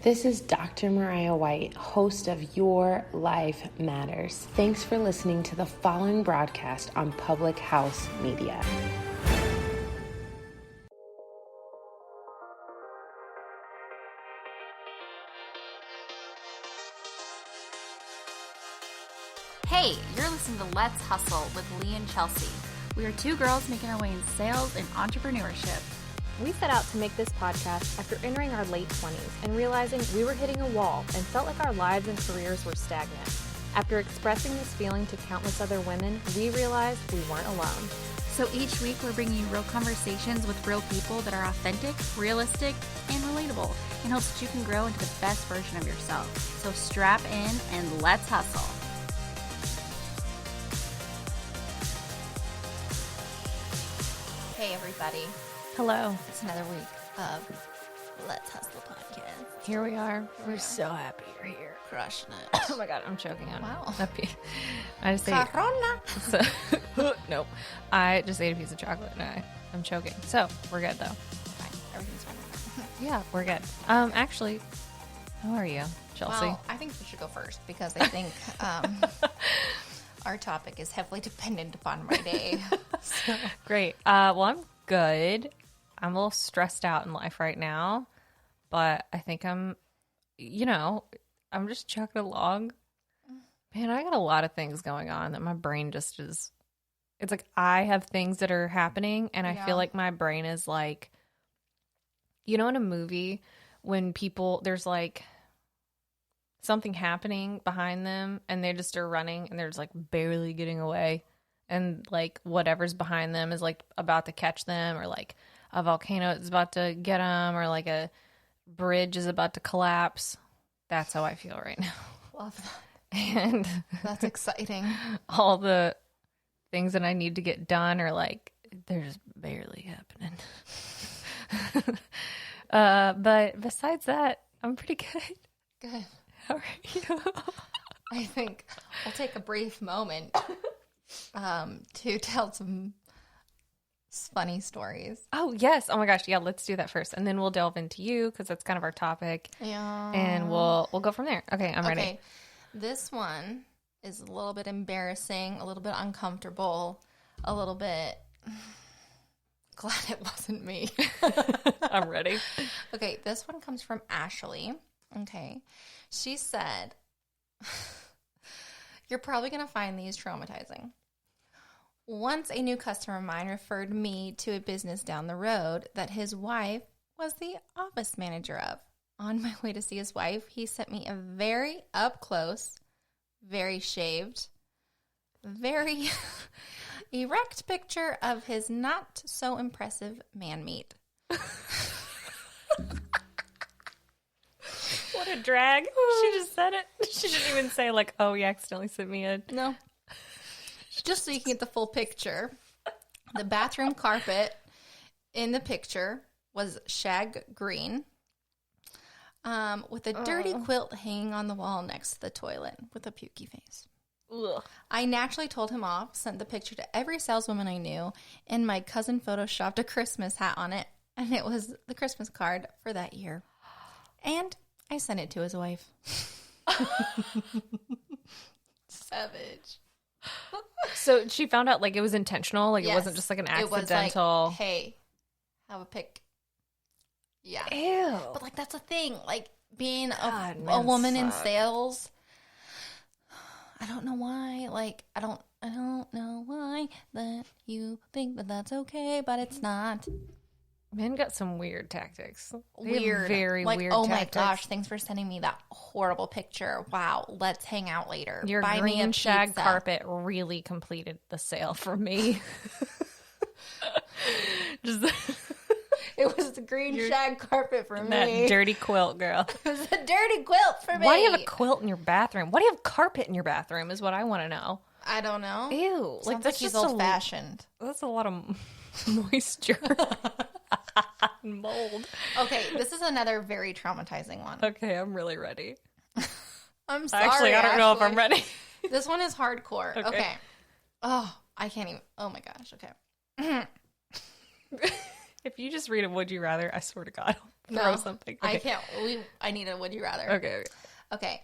This is Dr. Mariah White, host of Your Life Matters. Thanks for listening to the following broadcast on Public House Media. Hey, you're listening to Let's Hustle with Lee and Chelsea. We are two girls making our way in sales and entrepreneurship. We set out to make this podcast after entering our late 20s and realizing we were hitting a wall and felt like our lives and careers were stagnant. After expressing this feeling to countless other women, we realized we weren't alone. So each week we're bringing you real conversations with real people that are authentic, realistic, and relatable in hopes that you can grow into the best version of yourself. So strap in and let's hustle. Hey, everybody. Hello. It's another week of Let's Hustle podcast. Here we are. We're so happy you're here. Crushing it. Oh my God, I'm choking on Wow. I just ate. Corona. So, nope. I just ate a piece of chocolate and I'm choking. So we're good though. Fine. Everything's fine. Yeah, we're good. Actually, how are you, Chelsea? Well, I think you should go first because I think our topic is heavily dependent upon my day. So. Great. Well, I'm good. I'm a little stressed out in life right now, but I think I'm just chugging along. Man, I got a lot of things going on that my brain just is. It's like I have things that are happening, and I feel like my brain is like, in a movie when there's like something happening behind them, and they just are running, and they're just like barely getting away, and like whatever's behind them is like about to catch them, or like a volcano is about to get them, or like a bridge is about to collapse. That's how I feel right now. Love that. And That's exciting. all the things that I need to get done are like, they're just barely happening. But besides that, I'm pretty good. Good. How are you? I think we'll take a brief moment to tell some funny stories. Oh, yes. Oh my gosh. Yeah, let's do that first. And then we'll delve into you because that's kind of our topic. Yeah. And we'll go from there. Okay, I'm ready. Okay. This one is a little bit embarrassing, a little bit uncomfortable, a little bit glad it wasn't me. I'm ready. Okay, this one comes from Ashley. Okay. She said, "You're probably going to find these traumatizing. Once a new customer of mine referred me to a business down the road that his wife was the office manager of. On my way to see his wife, he sent me a very up close, very shaved, very erect picture of his not so impressive man meat." What a drag. She just said it. She didn't even say like, oh, you accidentally sent me a... No. Just so you can get the full picture, the bathroom carpet in the picture was shag green with a dirty quilt hanging on the wall next to the toilet with a pukey face. Ugh. I naturally told him off, sent the picture to every saleswoman I knew, and my cousin photoshopped a Christmas hat on it, and it was the Christmas card for that year. And I sent it to his wife. Savage. So she found out like it was intentional, like Yes. It wasn't just like an It was accidental. like, hey, have a pic. Yeah. Ew. But like that's a thing. Like being God, a men woman in suck. sales. I don't know why. Like I don't know why that you think that that's okay, but it's not. Men got some weird tactics. They have Weird. very like, weird oh tactics. my gosh, thanks for sending me that horrible picture. Wow, let's hang out later. Your Buy me a green shag pizza. carpet really completed the sale for me. Just It was the green shag carpet for me. that dirty quilt, girl. It was a dirty quilt for me. Why do you have a quilt in your bathroom? Why do you have carpet in your bathroom is what I want to know. I don't know. Ew. Sounds like that's he's just old fashioned. That's a lot of moisture and mold. Okay, this is another very traumatizing one. Okay, I'm really ready. I'm sorry. Actually, I don't know if I'm ready. This one is hardcore. Okay. Okay. Oh, I can't even. Oh my gosh. Okay. If you just read a would you rather, I swear to God, I'll throw something. Okay. I can't. I need a would you rather. Okay.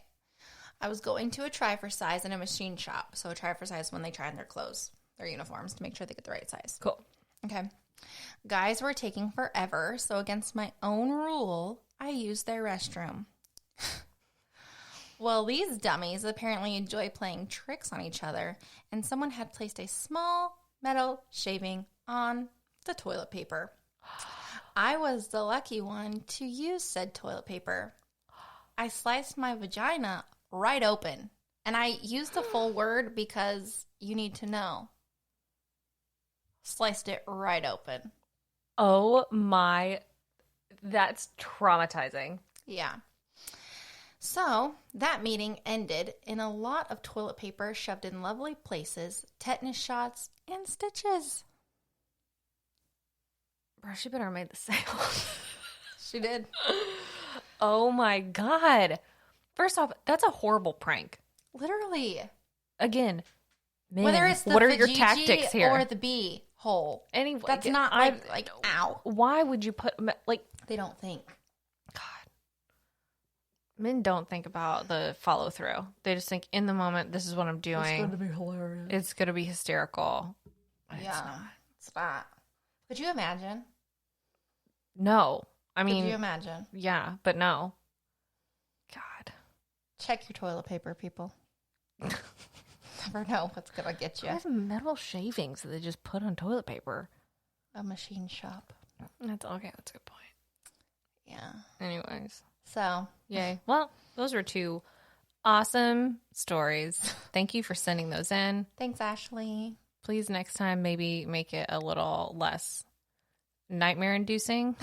I was going to a try for size in a machine shop. So a try for size when they try on their clothes, their uniforms, to make sure they get the right size. Cool. Okay. Guys were taking forever, so against my own rule, I used their restroom. Well, these dummies apparently enjoy playing tricks on each other, and someone had placed a small metal shaving on the toilet paper. I was the lucky one to use said toilet paper. I sliced my vagina right open, and I used the full word because you need to know. Sliced it right open. Oh my, that's traumatizing. Yeah. So that meeting ended in a lot of toilet paper shoved in lovely places, tetanus shots, and stitches. Bro, she better have made the sale. She did. Oh my God. First off, that's a horrible prank. Literally. Again, man, Whether it's the what are your vajayjay tactics here? or the bee hole. Anyway, That's not like ow. Why would you put, like, They don't think. God. Men don't think about the follow through. They just think in the moment, this is what I'm doing. It's going to be hilarious. It's going to be hysterical. Yeah. It's not. Could you imagine? No. I mean, Could you imagine? Yeah, but no. God. Check your toilet paper, people. Never know what's going to get you. They have metal shavings that they just put on toilet paper. A machine shop. That's okay. That's a good point. Yeah. Anyways. So. Yay. Well, those were two awesome stories. Thank you for sending those in. Thanks, Ashley. Please next time maybe make it a little less nightmare inducing.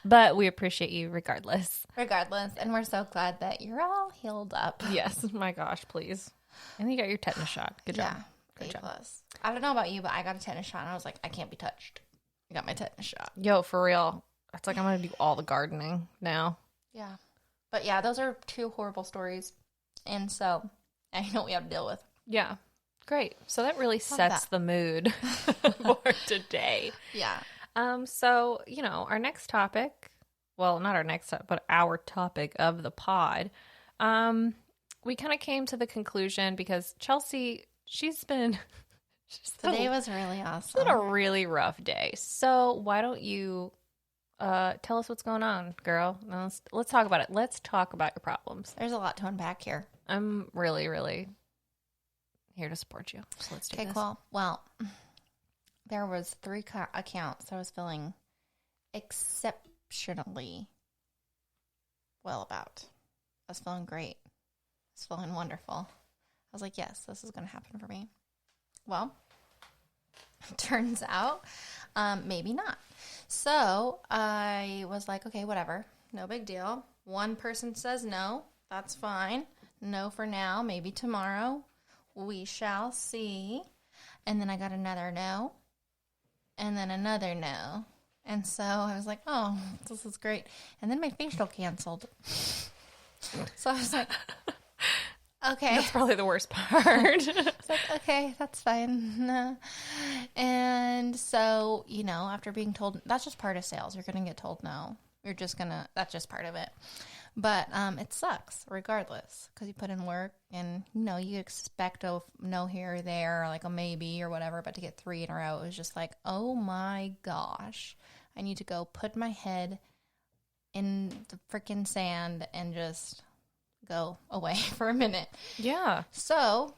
But we appreciate you regardless. Regardless. And we're so glad that you're all healed up. Yes. My gosh, please. And you got your tetanus shot. Good job. Yeah. Good job. Plus. I don't know about you, but I got a tetanus shot and I was like, I can't be touched. I got my tetanus shot. Yo, for real. It's like I'm going to do all the gardening now. Yeah. But yeah, those are two horrible stories. And so I know what we have to deal with. Yeah. Great. So that really sets the mood for today. Yeah. So, you know, our next topic, well, not our next, but our topic of the pod, we kind of came to the conclusion because Chelsea, Today was really awesome. It's been a really rough day. So why don't you tell us what's going on, girl? Let's talk about it. Let's talk about your problems. There's a lot to unpack here. I'm really, really here to support you. So let's do this. Okay, cool. Well, there was 3 accounts I was feeling exceptionally well about. I was feeling great. I was feeling wonderful. I was like, yes, this is going to happen for me. Well, turns out, maybe not. So I was like, okay, whatever. No big deal. One person says no. That's fine. No for now. Maybe tomorrow. We shall see. And then I got another no. And then another no. And so I was like, oh, this is great. And then my facial canceled. So I was like, okay. That's probably the worst part. It's like, okay, that's fine. And so, you know, after being told, that's just part of sales. You're going to get told no. That's just part of it. But it sucks regardless because you put in work and, you know, you expect a no here or there, or like a maybe or whatever. But to get 3 in a row, it was just like, oh my gosh, I need to go put my head in the freaking sand and just go away for a minute. Yeah. So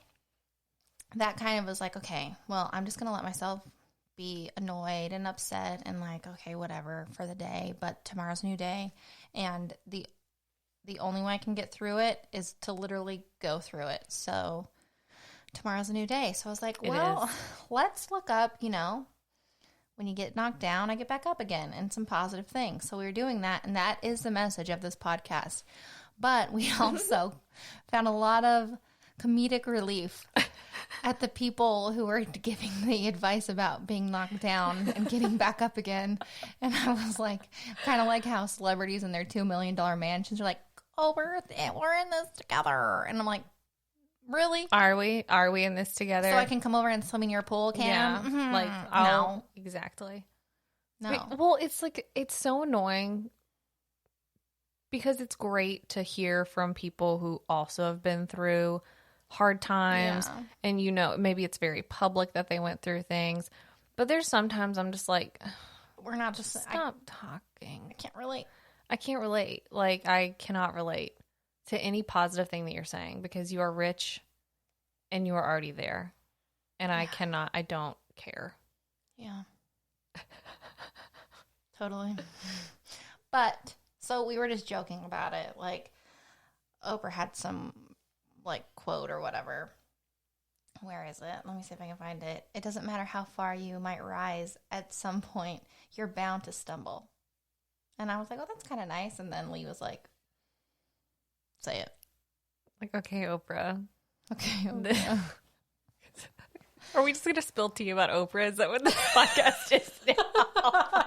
that kind of was like, okay, well, I'm just going to let myself be annoyed and upset and like, okay, whatever for the day, but tomorrow's a new day. And the only way I can get through it is to literally go through it. So tomorrow's a new day. So I was like, well, let's look up, you know, when you get knocked down, I get back up again and some positive things. So we were doing that. And that is the message of this podcast. But we also found a lot of comedic relief at the people who were giving the advice about being knocked down and getting back up again. And I was like, kind of like how celebrities in their $2 million mansions are like, oh, we're in this together. And I'm like, Really? Are we in this together? So I can come over and swim in your pool, Cam? Yeah. Mhm. Like, no. Exactly. No. Well, it's like, it's so annoying because it's great to hear from people who also have been through hard times, Yeah. and you know, maybe it's very public that they went through things, but there's sometimes I'm just like, We're not just... stop talking. I can't relate. I can't relate. Like, I cannot relate to any positive thing that you're saying because you are rich and you are already there. And I don't care. Yeah. Totally. But, so we were just joking about it. Like, Oprah had some, like, quote or whatever. Where is it? Let me see if I can find it. It doesn't matter how far you might rise, at some point, you're bound to stumble. And I was like, oh, that's kind of nice. And then Lee was like, say it. Like, okay, Oprah. Okay. Oprah. Are we just going to spill tea about Oprah? Is that what this podcast is now?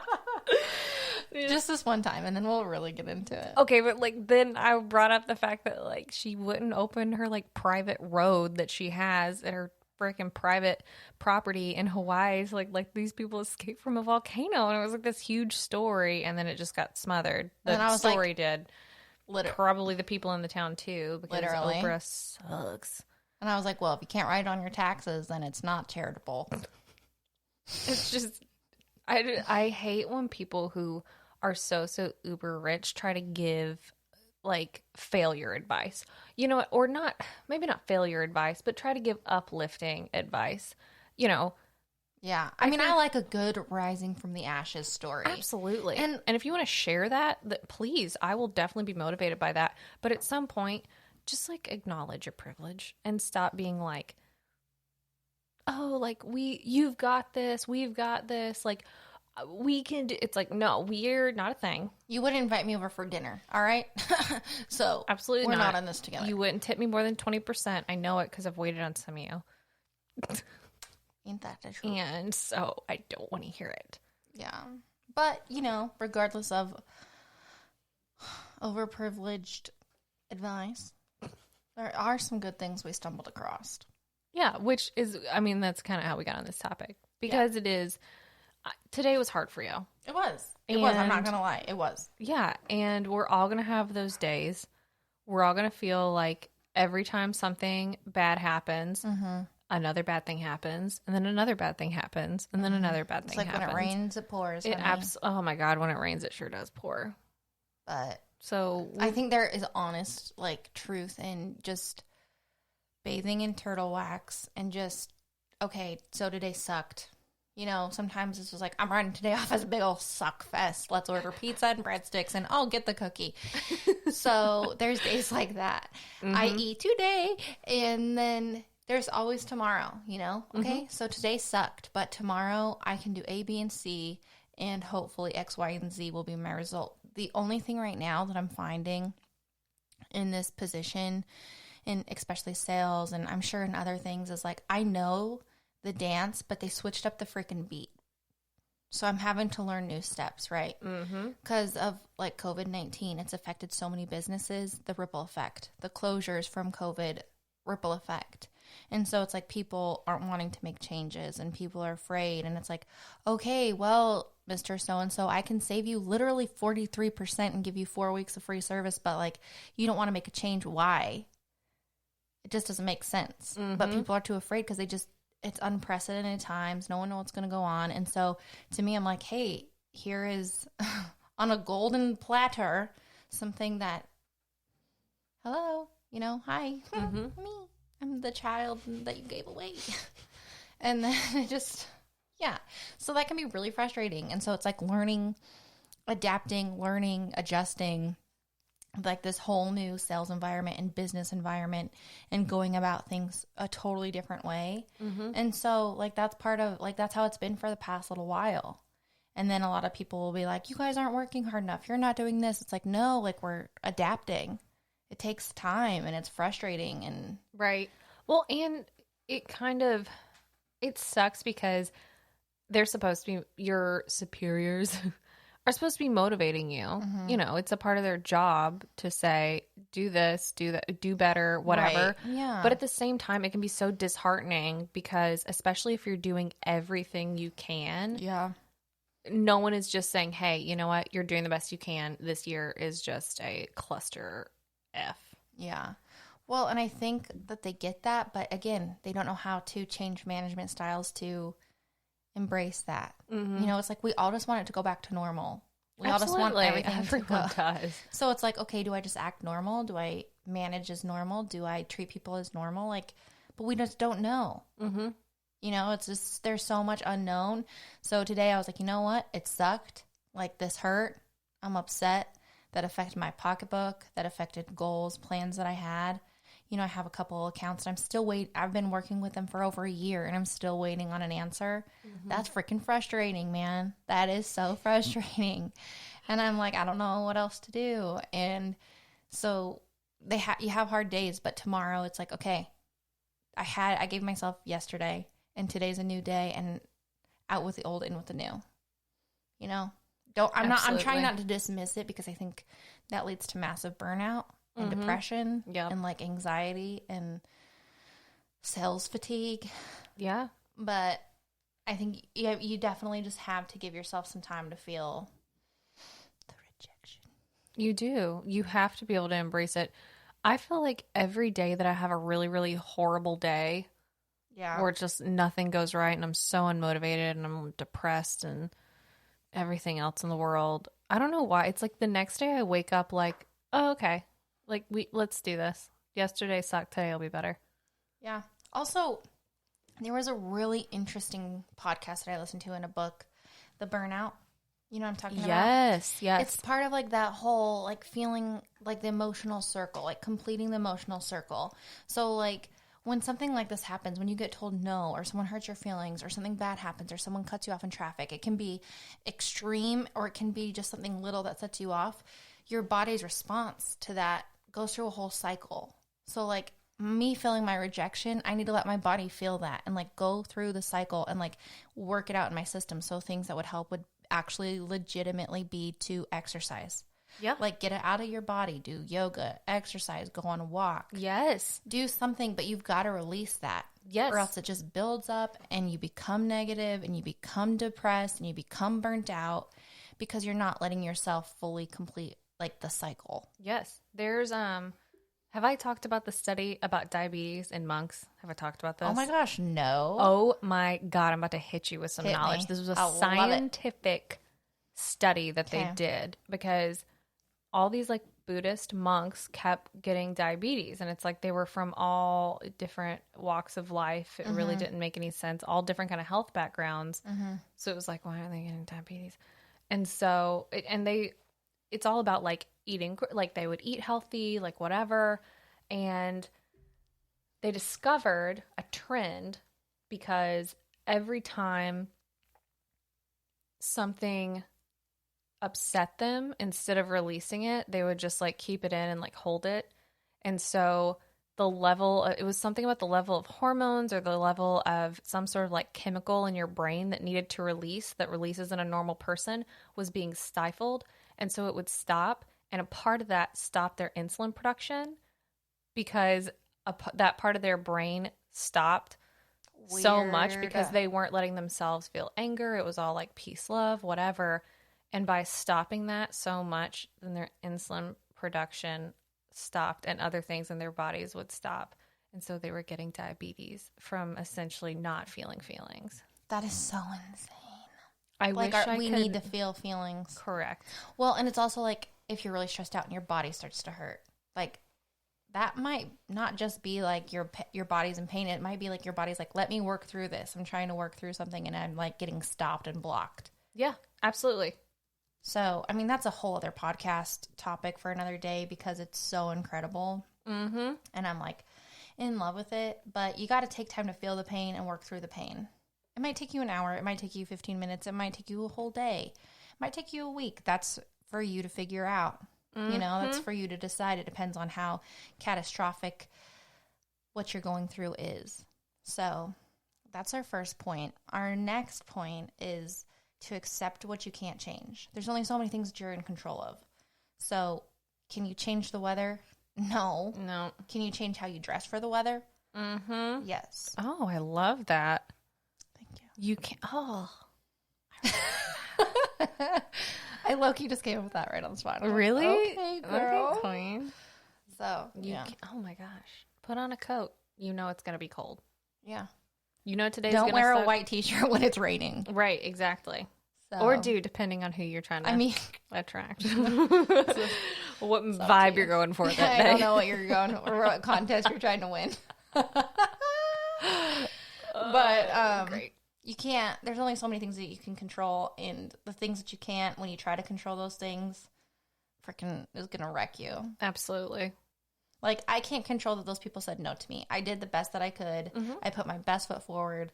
Just this one time, and then we'll really get into it. Okay, but like then I brought up the fact that like she wouldn't open her like private road that she has at her freaking private property in Hawaii. So like these people escaped from a volcano, and it was like this huge story, and then it just got smothered. And I The was story like, did. Probably the people in the town too, because Literally. Oprah sucks. And I was like, well, if you can't write it on your taxes, then it's not charitable. It's just I hate when people who are so uber rich try to give like failure advice. You know, or not, maybe not failure advice, but try to give uplifting advice. You know, Yeah. I mean, I like a good rising from the ashes story. absolutely. And if you want to share that, please, I will definitely be motivated by that. But at some point, just like acknowledge your privilege and stop being like, oh, like you've got this, we've got this, like we can do. It's like, no, we're not a thing. You wouldn't invite me over for dinner, all right? So Absolutely we're not. not in this together. You wouldn't tip me more than 20%. I know it because I've waited on some of you. Ain't that the truth? And so I don't want to hear it. Yeah. But, you know, regardless of overprivileged advice, there are some good things we stumbled across. Yeah, which is, I mean, that's kind of how we got on this topic. Because it is, today was hard for you. It was. It was. I'm not And- going to lie. It was. Yeah, and we're all going to have those days. We're all going to feel like every time something bad happens, another bad thing happens, and then another bad thing happens, and then another bad It's thing like happens. when it rains, it pours. It honey. oh my God, when it rains, it sure does pour. But So I think there is honest, like, truth in just bathing in turtle wax and just, okay, so today sucked. You know, sometimes it's just like, I'm running today off as a big old suck fest. Let's order pizza and breadsticks and I'll get the cookie. So there's days like that. I eat today and then there's always tomorrow, you know? Okay, so today sucked, but tomorrow I can do A, B, and C, and hopefully X, Y, and Z will be my result. The only thing right now that I'm finding in this position, and especially sales, and I'm sure in other things, is like, I know the dance, but they switched up the freaking beat. So I'm having to learn new steps, right? Because of like COVID-19, it's affected so many businesses, the ripple effect, the closures from COVID, ripple effect. And so it's like people aren't wanting to make changes and people are afraid. And it's like, okay, well, Mr. So-and-so, I can save you literally 43% and give you 4 weeks of free service, but like, you don't want to make a change. Why? It just doesn't make sense. But people are too afraid because it's unprecedented times. No one knows what's going to go on. And so to me, I'm like, hey, here is on a golden platter, something that, hello, you know, hi, me. I'm the child that you gave away. And then it just, yeah. So that can be really frustrating. And so it's like learning, adapting, learning, adjusting, like this whole new sales environment and business environment and going about things a totally different way. And so like that's part of, like that's how it's been for the past little while. And then a lot of people will be like, you guys aren't working hard enough. You're not doing this. It's like, no, like we're adapting. It takes time and it's frustrating. And right. Well, and it sucks because they're supposed to be, your superiors are supposed to be motivating you. You know, it's a part of their job to say, do this, do that, do better, whatever. Right. Yeah. But at the same time, it can be so disheartening because especially if you're doing everything you can, Yeah. no one is just saying, hey, you know what? You're doing the best you can. This year is just a cluster F. Yeah. Well, and I think that they get that, but again, they don't know how to change management styles to embrace that. Mm-hmm. You know, it's like we all just want it to go back to normal. We all just want Absolutely. everything Everyone to go. does. So it's like, okay, do I just act normal? Do I manage as normal? Do I treat people as normal? Like, but we just don't know. Mm-hmm. You know, it's just, there's so much unknown. So today I was like, you know what? It sucked. Like, this hurt. I'm upset. That affected my pocketbook. That affected goals, plans that I had. You know, I have a couple accounts and I'm still I've been working with them for over a year and I'm still waiting on an answer. Mm-hmm. That's freaking frustrating, man. That is so frustrating. And I'm like, I don't know what else to do. And so you have hard days, but tomorrow it's like, okay, I gave myself yesterday and today's a new day and out with the old, in with the new. You know? I'm trying not to dismiss it because I think that leads to massive burnout. And depression and like anxiety and sales fatigue. Yeah. But I think you definitely just have to give yourself some time to feel the rejection. You do. You have to be able to embrace it. I feel like every day that I have a really, really horrible day where just nothing goes right and I'm so unmotivated and I'm depressed and everything else in the world, I don't know why. It's like the next day I wake up like, oh, okay. Like, let's do this. Yesterday sucked. Today will be better. Yeah. Also, there was a really interesting podcast that I listened to in a book, The Burnout. You know what I'm talking about? Yes. It's part of like that whole like feeling like the emotional circle, like completing the emotional circle. So like when something like this happens, when you get told no or someone hurts your feelings or something bad happens or someone cuts you off in traffic, it can be extreme or it can be just something little that sets you off. Your body's response to that goes through a whole cycle. So like me feeling my rejection, I need to let my body feel that and like go through the cycle and like work it out in my system. So things that would help would actually legitimately be to exercise. Yeah. Like get it out of your body, do yoga, exercise, go on a walk. Yes. Do something, but you've got to release that. Yes. Or else it just builds up and you become negative and you become depressed and you become burnt out because you're not letting yourself fully complete like the cycle. Yes. There's have I talked about the study about diabetes in monks? Have I talked about this? Oh my gosh, no. Oh my God, I'm about to hit you with some knowledge. Me. This was a I love it. scientific study that they did because all these like Buddhist monks kept getting diabetes and it's like they were from all different walks of life. It really didn't make any sense. All different kind of health backgrounds. So it was like, why are they getting diabetes? And so, it's all about like eating, like they would eat healthy, like whatever. And they discovered a trend because every time something upset them, instead of releasing it, they would just like keep it in and like hold it. And so the level, it was something about the level of hormones or the level of some sort of like chemical in your brain that needed to release, that releases in a normal person, was being stifled. And so it would stop. And a part of that stopped their insulin production because that part of their brain stopped so much because they weren't letting themselves feel anger. It was all like peace, love, whatever. And by stopping that so much, then their insulin production stopped and other things in their bodies would stop. And so they were getting diabetes from essentially not feeling feelings. That is so insane. I like wish I we could... need to feel feelings. Correct. Well, and it's also like if you're really stressed out and your body starts to hurt, like that might not just be like your body's in pain. It might be like your body's like, let me work through this. I'm trying to work through something and I'm like getting stopped and blocked. Yeah, absolutely. So, I mean, that's a whole other podcast topic for another day because it's so incredible. Mm-hmm. And I'm like in love with it. But you got to take time to feel the pain and work through the pain. It might take you an hour. It might take you 15 minutes. It might take you a whole day. It might take you a week. That's for you to figure out. Mm-hmm. You know, that's for you to decide. It depends on how catastrophic what you're going through is. So that's our first point. Our next point is to accept what you can't change. There's only so many things that you're in control of. So can you change the weather? No. No. Can you change how you dress for the weather? Mm-hmm. Yes. Oh, I love that. Thank you. You can. Oh, I low-key just came up with that right on the spot. I'm like, really? okay, girl. Okay, queen. So, You yeah. can, oh my gosh. Put on a coat. You know it's gonna be cold. Yeah. You know today's Don't gonna wear suck. a white t-shirt when it's raining. Right, exactly. So. Or do, depending on who you're trying to I mean, attract. What vibe you're going for that I day. don't know what you're going or what contest you're trying to win. But Great. you can't, there's only so many things that you can control, and the things that you can't, when you try to control those things, freaking is going to wreck you. Absolutely. Like, I can't control that those people said no to me. I did the best that I could. Mm-hmm. I put my best foot forward.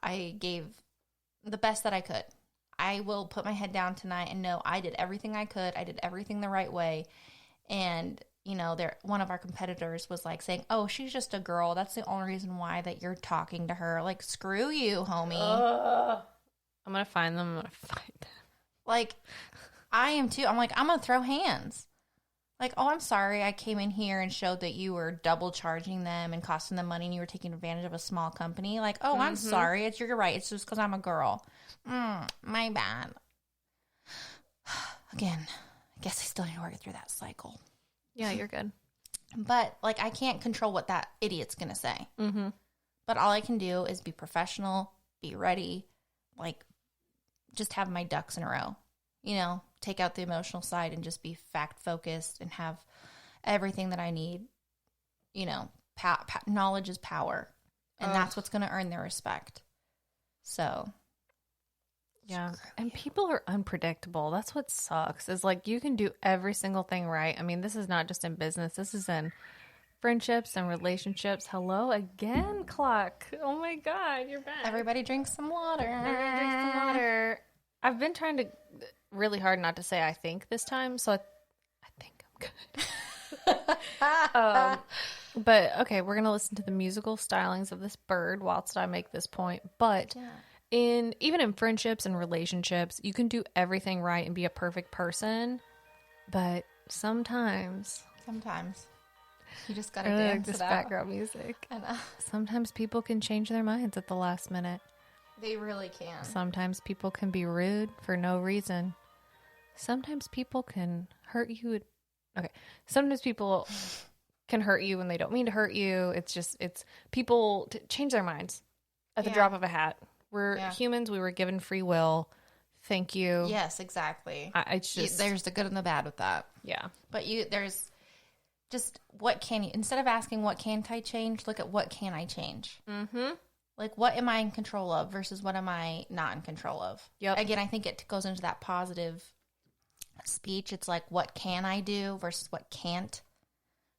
I gave the best that I could. I will put my head down tonight and know I did everything I could. I did everything the right way. And, you know, one of our competitors was like saying, oh, she's just a girl. That's the only reason why that you're talking to her. Like, screw you, homie. I'm going to find them. I'm going to find them. Like, I am too. I'm like, I'm going to throw hands. Like, oh, I'm sorry. I came in here and showed that you were double charging them and costing them money and you were taking advantage of a small company. Like, oh, I'm sorry. You're right. It's just because I'm a girl. My bad. Again, I guess I still need to work through that cycle. Yeah, you're good. But, like, I can't control what that idiot's going to say. Mm-hmm. But all I can do is be professional, be ready, like, just have my ducks in a row. You know, take out the emotional side and just be fact-focused and have everything that I need. You know, knowledge is power. And that's what's going to earn their respect. So... Yeah. And people are unpredictable. That's what sucks. Is like you can do every single thing right. I mean, this is not just in business. This is in friendships and relationships. Hello again, clock. Oh my God, you're back. Everybody drink some water. Everyone drink some water. I've been trying to really hard not to say I think this time, so I think I'm good. But okay, we're gonna listen to the musical stylings of this bird whilst I make this point. But even in friendships and relationships, you can do everything right and be a perfect person, but sometimes you just gotta I really dance like this it out. background music. I know. Sometimes people can change their minds at the last minute. They really can. Sometimes people can be rude for no reason. Sometimes people can hurt you. Okay. Sometimes people can hurt you when they don't mean to hurt you. It's people change their minds at the drop of a hat. We're humans. We were given free will. Thank you. Yes, exactly. It's just there's the good and the bad with that. Yeah. But there's just what can you, instead of asking what can't I change, look at what can I change. Mm-hmm. Like, what am I in control of versus what am I not in control of? Yep. Again, I think it goes into that positive speech. It's like, what can I do versus what can't?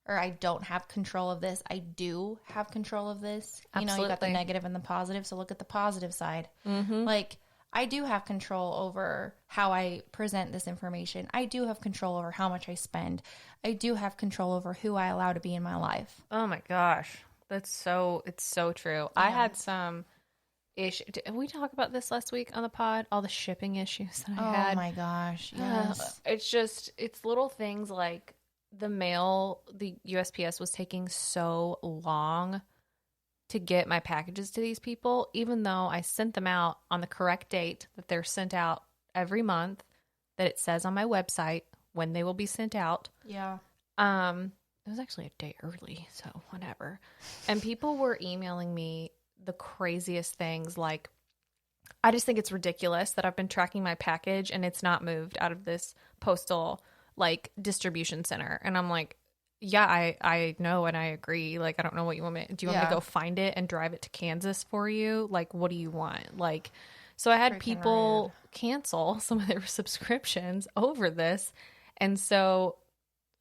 Or I don't have control of this. I do have control of this. You know, you got the negative and the positive, so look at the positive side. Mm-hmm. Like, I do have control over how I present this information. I do have control over how much I spend. I do have control over who I allow to be in my life. Oh my gosh. It's so true. Yeah. I had some issue. Did we talk about this last week on the pod? All the shipping issues that I had. Oh my gosh. Yes. It's little things like the USPS was taking so long to get my packages to these people, even though I sent them out on the correct date that they're sent out every month, that it says on my website when they will be sent out. Yeah. It was actually a day early, so whatever. And people were emailing me the craziest things. Like, I just think it's ridiculous that I've been tracking my package and it's not moved out of this postal distribution center. And I'm like, yeah, I know and I agree. Like, I don't know what you want me. Do you want me to go find it and drive it to Kansas for you? Like, what do you want? Like, so I had people cancel some of their subscriptions over this. And so,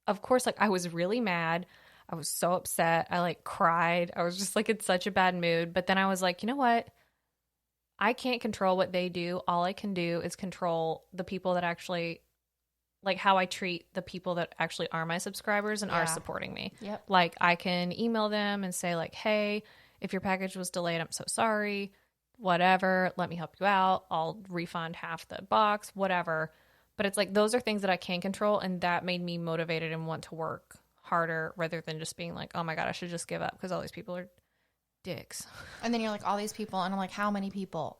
of course, I was really mad. I was so upset. I cried. I was just in such a bad mood. But then I was like, you know what? I can't control what they do. All I can do is control the people that actually, how I treat the people that actually are my subscribers and are supporting me. Yep. I can email them and say hey, if your package was delayed, I'm so sorry. Whatever. Let me help you out. I'll refund half the box, whatever. But it's those are things that I can control, and that made me motivated and want to work harder rather than just being like, oh my God, I should just give up because all these people are dicks. And then you're like, all these people. And I'm like, how many people?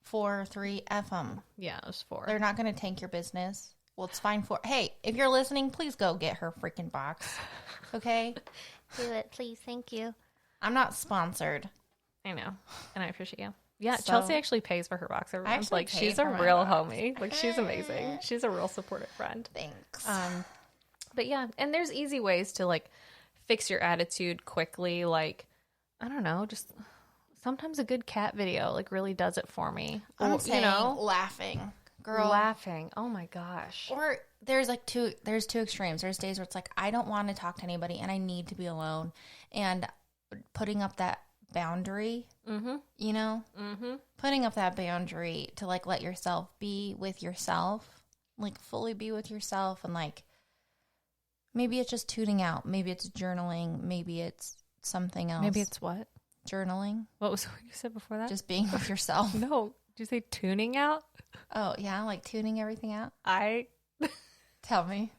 4, 3, F them. Yeah, it was 4. They're not going to tank your business. Well, it's fine for. Hey, if you're listening, please go get her freaking box. Okay? Do it, please. Thank you. I'm not sponsored. I know. And I appreciate you. Yeah, So- Chelsea actually pays for her box. Everyone's actually like, pay she's a for my real box. homie. Like, she's amazing. She's a real supportive friend. Thanks. But yeah, and there's easy ways to like fix your attitude quickly. Like, I don't know, just sometimes a good cat video like really does it for me. I'm Or, saying laughing. Girl. laughing. Oh my gosh. Or there's two extremes. There's days where it's like, I don't want to talk to anybody and I need to be alone. And putting up that boundary, you know? Putting up that boundary to like let yourself be with yourself, like fully be with yourself. And like, maybe it's just tuning out. Maybe it's journaling. Maybe it's something else. Maybe it's what? Journaling. What was what you said before that? Just being with yourself. No. Did you say tuning out? Oh, yeah. Like tuning everything out. I Tell me.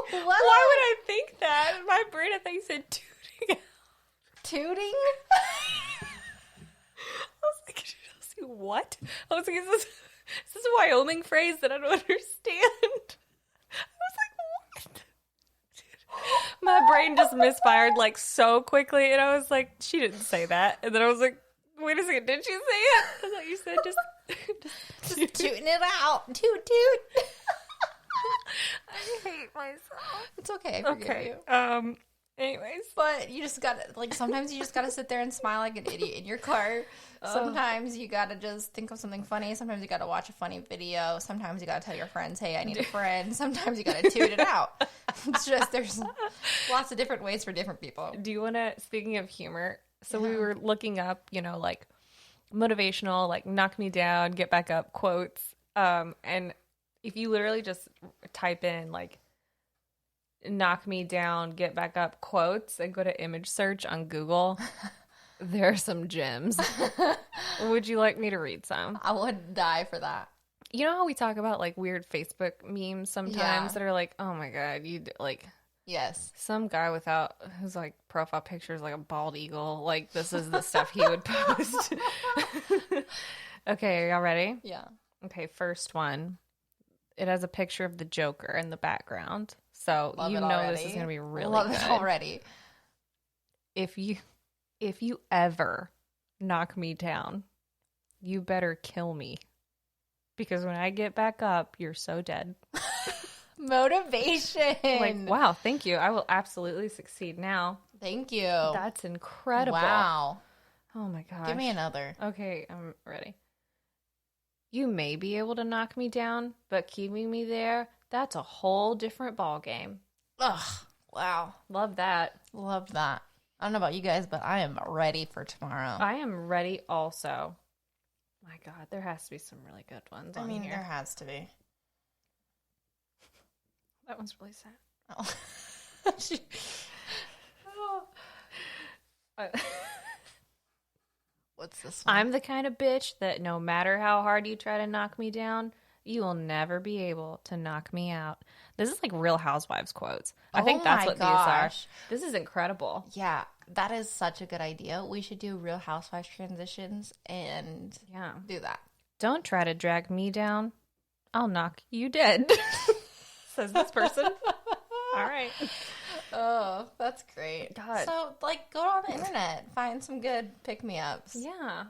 Why would I think that? In my brain, I thought you said tuning out. Tooting? I was like, Chelsea, what? I was like, is this a Wyoming phrase that I don't understand? I was like, what? My brain just misfired like so quickly, and I was like, she didn't say that. And then I was like, wait a second, did she say it? I thought you said Just tooting it out. Toot, toot. I hate myself. It's okay. I forgive Okay. you. Anyways. But you just gotta, like, sometimes you just gotta sit there and smile like an idiot in your car. Sometimes you gotta just think of something funny. Sometimes you gotta watch a funny video. Sometimes you gotta tell your friends, hey, I need a friend. Sometimes you gotta toot it out. It's just, there's lots of different ways for different people. Do you want to, speaking of humor, so we were looking up, you know, like motivational, like knock me down, get back up quotes. And if you literally just type in like knock me down, get back up quotes and go to image search on Google, there are some gems. Would you like me to read some? I would die for that. You know how we talk about like weird Facebook memes sometimes Yeah. that are like, oh my God, like Yes. some guy without whose like profile picture is like a bald eagle. Like this is the stuff he would post. Okay, are y'all ready? Yeah. Okay, first one. It has a picture of the Joker in the background. So Love you it know already. this is gonna be really Love good. it already. If you ever knock me down, you better kill me. Because when I get back up, you're so dead. Motivation. Like, wow, thank you. I will absolutely succeed now. Thank you. That's incredible. Wow. Oh my gosh. Give me another. Okay, I'm ready. You may be able to knock me down, but keeping me there, that's a whole different ball game. Ugh. Wow. Love that. Love that. I don't know about you guys, but I am ready for tomorrow. I am ready also. My God, there has to be some really good ones on here. there has to be. That one's really sad. Oh. What's this one? I'm the kind of bitch that no matter how hard you try to knock me down, you will never be able to knock me out. This is like Real Housewives quotes. I think that's my what gosh. these are. This is incredible. Yeah, that is such a good idea. We should do Real Housewives transitions and Yeah. do that. Don't try to drag me down. I'll knock you dead. Says this person. All right. Oh, that's great. God. So, like, go on the internet, find some good pick-me-ups. Yeah.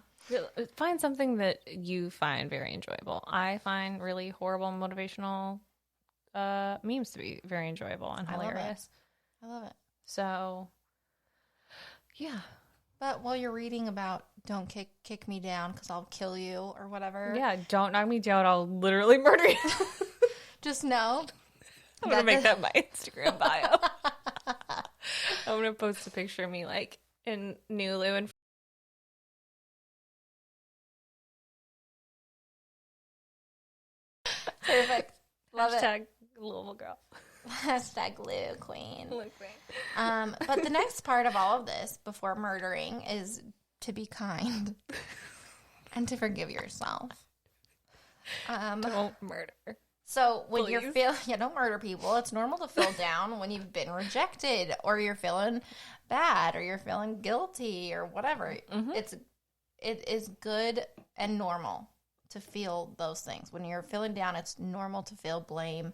Find something that you find very enjoyable. I find really horrible motivational memes to be very enjoyable and hilarious. I love it. So, yeah. But while you're reading about don't kick me down because I'll kill you or whatever. Yeah, don't knock me down. I'll literally murder you. Just know. I'm going to make that my Instagram bio. I'm going to post a picture of me like in Nulu and Perfect. Love hashtag Louisville girl. it. Hashtag Lou Queen. Look, man. But the next part of all of this before murdering is to be kind and to forgive yourself. Don't murder. So when Please. you're don't murder people. It's normal to feel down when you've been rejected, or you're feeling bad, or you're feeling guilty, or whatever. It is good and normal to feel those things. When you're feeling down, it's normal to feel blame.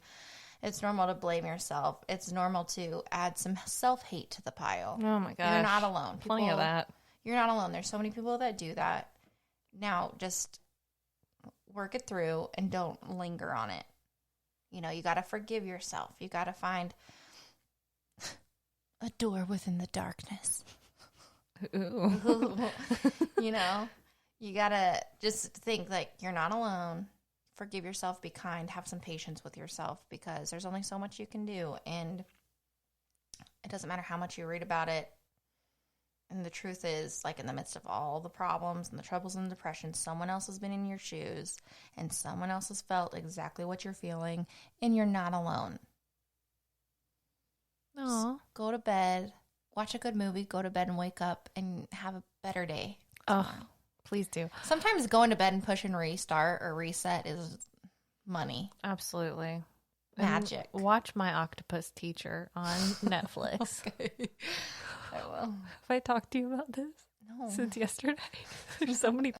It's normal to blame yourself. It's normal to add some self-hate to the pile. Oh my gosh. You're not alone. Plenty of that. You're not alone. There's so many people that do that. Now, just work it through and don't linger on it. You know, you got to forgive yourself. You got to find a door within the darkness. Ooh. You know, you got to just think like you're not alone. Forgive yourself, be kind, have some patience with yourself, because there's only so much you can do. And it doesn't matter how much you read about it. And the truth is, like, in the midst of all the problems and the troubles and the depression, someone else has been in your shoes and someone else has felt exactly what you're feeling, and you're not alone. Aw. Go to bed, watch a good movie, go to bed and wake up and have a better day. Oh, please do. Sometimes going to bed and pushing restart or reset is money. Absolutely. Magic. And watch My Octopus Teacher on Netflix. Okay. I will. Have I talked to you about this No. since yesterday? There's so many.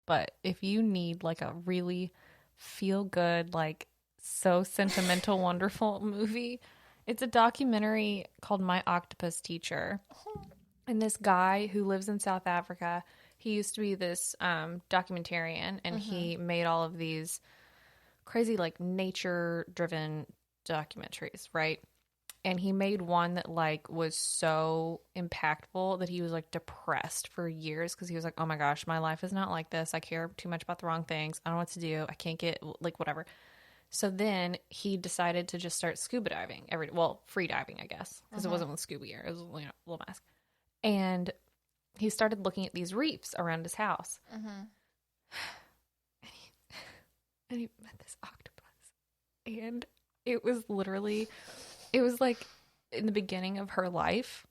But if you need like a really feel good, like so sentimental, wonderful movie, it's a documentary called My Octopus Teacher. And this guy who lives in South Africa, he used to be this documentarian, and he made all of these crazy like nature driven documentaries, right? And he made one that like was so impactful that he was like depressed for years, because he was like, oh my gosh, my life is not like this. I care too much about the wrong things. I don't know what to do. I can't get like whatever. So then he decided to just start scuba diving free diving, I guess, because it wasn't with scuba gear. It was, you know, a little mask. And he started looking at these reefs around his house. And he met this octopus. And it was like in the beginning of her life.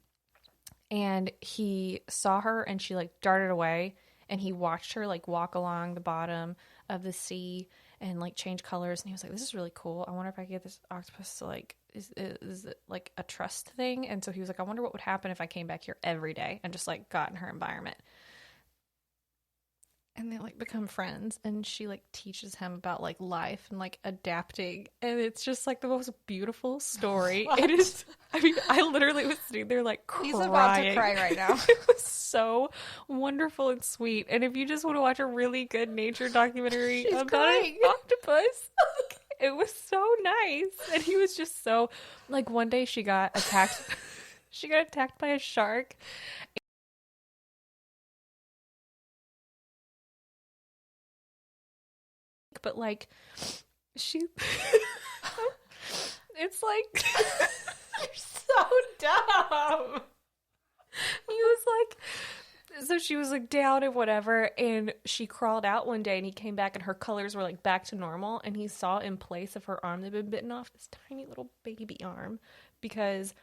And he saw her and she like darted away. And he watched her like walk along the bottom of the sea and like change colors. And he was like, this is really cool. I wonder if I could get this octopus to like, is it like a trust thing? And so he was like, I wonder what would happen if I came back here every day and just like got in her environment. And they like become friends, and she like teaches him about like life and like adapting, and it's just like the most beautiful story. It is. I mean, I literally was sitting there like crying. He's about to cry right now. It was so wonderful and sweet. And if you just want to watch a really good nature documentary about an octopus, it was so nice. And he was just so like, one day she got attacked. She got attacked by a shark. But like she it's like You're so dumb. he was like, so she was like down and whatever, and she crawled out one day and he came back and her colors were like back to normal, and he saw in place of her arm that had been bitten off this tiny little baby arm, because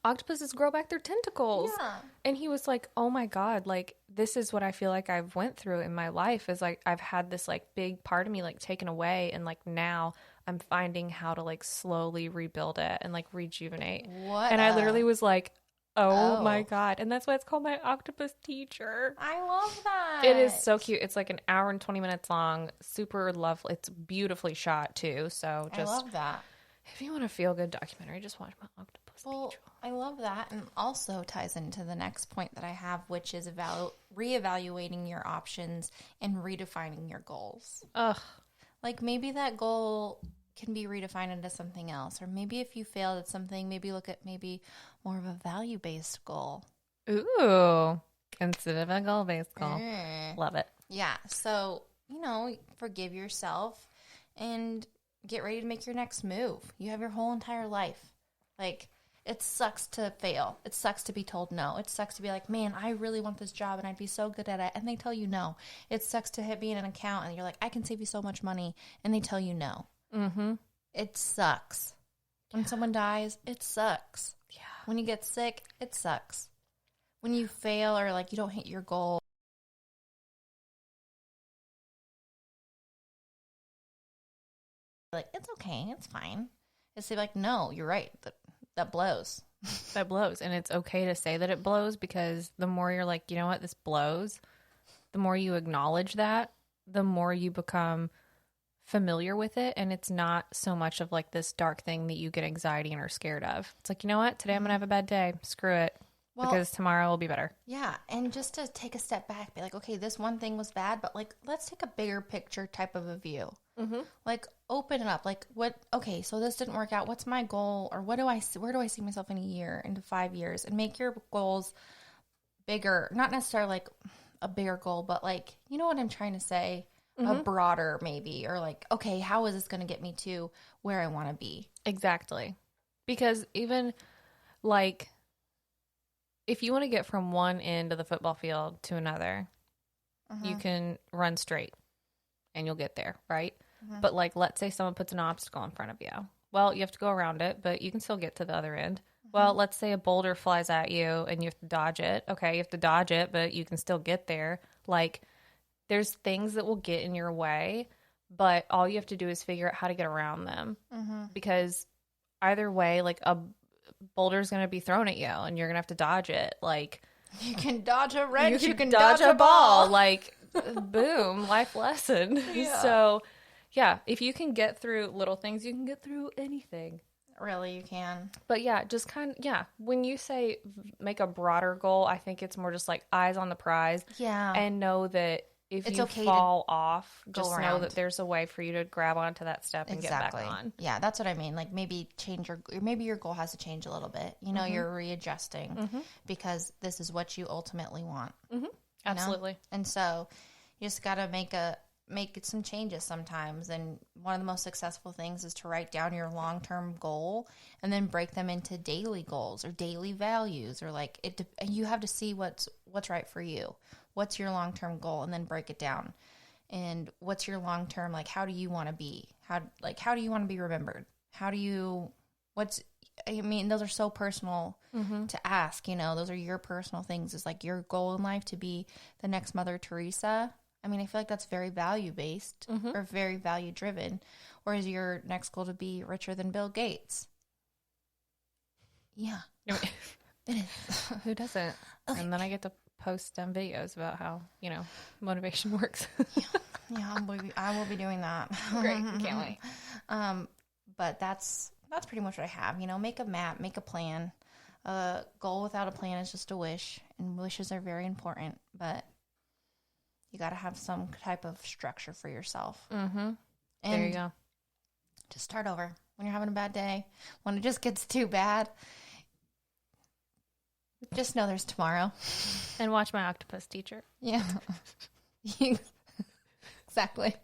octopuses grow back their tentacles. Yeah. And he was like, oh my God, like this is what I feel like I've went through in my life, is like I've had this like big part of me like taken away, and like now I'm finding how to like slowly rebuild it and like rejuvenate. What? And I literally was like, oh my God. And that's why it's called My Octopus Teacher. I love that. It is so cute. It's like an hour and 20 minutes long. Super lovely. It's beautifully shot too. So just, I love that. if you want a feel good documentary, just watch My Octopus Well, Teacher. I love that, and also ties into the next point that I have, which is reevaluating your options and redefining your goals. Ugh. Like maybe that goal can be redefined into something else, or maybe if you failed at something, maybe look at maybe more of a value-based goal. Ooh. Instead of a goal-based goal. Mm. Love it. Yeah, so, you know, forgive yourself and get ready to make your next move. You have your whole entire life. Like, it sucks to fail. It sucks to be told no. It sucks to be like, man, I really want this job and I'd be so good at it. And they tell you no. It sucks to be in an account and you're like, I can save you so much money. And they tell you no. Mm-hmm. It sucks. When someone dies, it sucks. Yeah. When you get sick, it sucks. when you fail or like you don't hit your goal, like, it's okay, it's fine. It's like, no, you're right. That blows. That blows. And it's okay to say that it blows, because the more you're like, you know what, this blows, the more you acknowledge that, the more you become familiar with it. And it's not so much of like this dark thing that you get anxiety and are scared of. It's like, you know what, today I'm going to have a bad day. Screw it. Well, because tomorrow will be better. Yeah. And just to take a step back, be like, okay, this one thing was bad, but like, let's take a bigger picture type of a view. Mm-hmm. Like, open it up. Like, okay, so this didn't work out. What's my goal? Or where do I see myself in a year, into 5 years? And make your goals bigger. Not necessarily like a bigger goal, but like, you know what I'm trying to say? Mm-hmm. A broader maybe. Or like, okay, how is this going to get me to where I want to be? Exactly. Because even like, if you want to get from one end of the football field to another, you can run straight and you'll get there, right? But like, let's say someone puts an obstacle in front of you. Well, you have to go around it, but you can still get to the other end. Well, let's say a boulder flies at you and you have to dodge it. Okay, you have to dodge it, but you can still get there. Like, there's things that will get in your way, but all you have to do is figure out how to get around them. Because either way, like, a boulder's going to be thrown at you and you're going to have to dodge it. Like, you can dodge a wrench, you can dodge a ball. Like, boom, life lesson. Yeah. So, yeah, if you can get through little things, you can get through anything. Really, you can. But yeah, just when you say make a broader goal, I think it's more just like eyes on the prize. Yeah. And know that if it's you okay fall off, just know that there's a way for you to grab onto that step and get back on. Yeah, that's what I mean. Like, maybe your goal has to change a little bit. You know, you're readjusting because this is what you ultimately want. Absolutely. Know? And so you just got to make some changes sometimes. And one of the most successful things is to write down your long-term goal and then break them into daily goals or daily values, or like you have to see what's right for you. What's your long-term goal, and then break it down. And what's your long-term, like, how do you want to be? How do you want to be remembered? Those are so personal to ask, you know, those are your personal things. It's like your goal in life to be the next Mother Teresa. I mean, I feel like that's very value-based or very value-driven. Or is your next goal to be richer than Bill Gates? Yeah. It is. Who doesn't? Okay. And then I get to post videos about how, you know, motivation works. Yeah, I will be doing that. Great. Can't wait. But that's pretty much what I have. You know, make a map, make a plan. A goal without a plan is just a wish, and wishes are very important, but you got to have some type of structure for yourself. And there you go. Just start over. When you're having a bad day, when it just gets too bad, just know there's tomorrow. And watch My Octopus Teacher. Yeah. Exactly.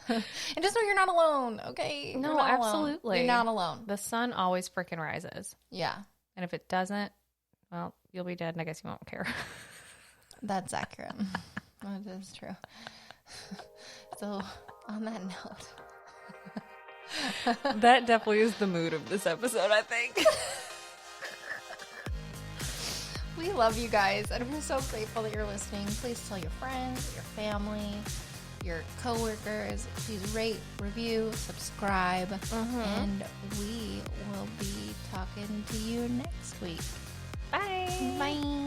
And just know you're not alone, okay? No, absolutely. You're not alone. The sun always freaking rises. Yeah. And if it doesn't, well, you'll be dead, and I guess you won't care. That's accurate. That is true. So, on that note. That definitely is the mood of this episode, I think. We love you guys, and we're so grateful that you're listening. Please tell your friends, your family, your coworkers. Please rate, review, subscribe, and we will be talking to you next week. Bye. Bye.